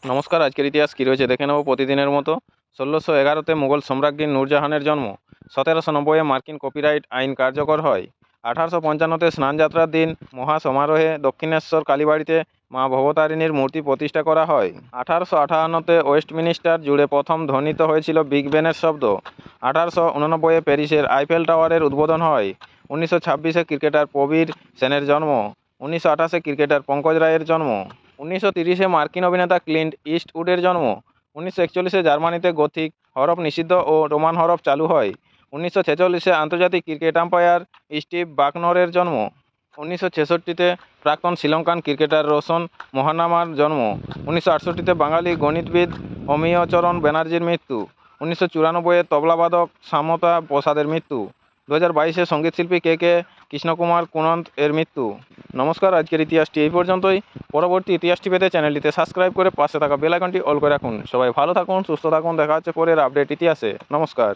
নমস্কার। আজকের ইতিহাস কী রয়েছে দেখে নেব প্রতিদিনের মতো। ১৬১১তে মুঘল সম্রাজ্ঞী নূরজাহানের জন্ম। ১৭৯০-এ মার্কিন কপিরাইট আইন কার্যকর হয়। ১৮৫৫তে স্নানযাত্রার দিন মহাসমারোহে দক্ষিণেশ্বর কালীবাড়িতে মা ভবতারিণীর মূর্তি প্রতিষ্ঠা করা হয়। ১৮৫৮তে ওয়েস্টমিনিস্টার জুড়ে প্রথম ধ্বনিত হয়েছিল বিগ বেনের শব্দ। ১৮৮৯-এ প্যারিসের আইফেল টাওয়ারের উদ্বোধন হয়। ১৯২৬-এ ক্রিকেটার প্রবীর সেনের জন্ম। ১৯২৮-এ ক্রিকেটার পঙ্কজ রায়ের জন্ম। ১৯৩০-এ মার্কিন অভিনেতা ক্লিন্ট ইস্টউডের জন্ম। ১৯৪১-এ জার্মানিতে গথিক হরফ নিষিদ্ধ ও রোমান হরফ চালু হয়। ১৯৪৬-এ আন্তর্জাতিক ক্রিকেট আম্পায়ার স্টিভ বাকনরের জন্ম। ১৯৬৬-তে প্রাক্তন শ্রীলঙ্কান ক্রিকেটার রোশন মোহনামার জন্ম। ১৯৬৮-তে বাঙালি গণিতবিদ অমিয়চরণ ব্যানার্জির মৃত্যু। ১৯৯৪-এ তবলাবাদক সামতা প্রসাদের মৃত্যু। ২০২২-এ সঙ্গীতশিল্পী কে কে কৃষ্ণকুমার কুনন্দ এর মৃত্যু। নমস্কার, আজকের ইতিহাসটি এই পর্যন্তই। পরবর্তী ইতিহাসটি পেতে চ্যানেলটিতে সাবস্ক্রাইব করে পাশে থাকা বেল আইকনটি অল করে রাখুন। সবাই ভালো থাকুন, সুস্থ থাকুন। দেখা হচ্ছে পরের আপডেট ইতিহাসে। নমস্কার।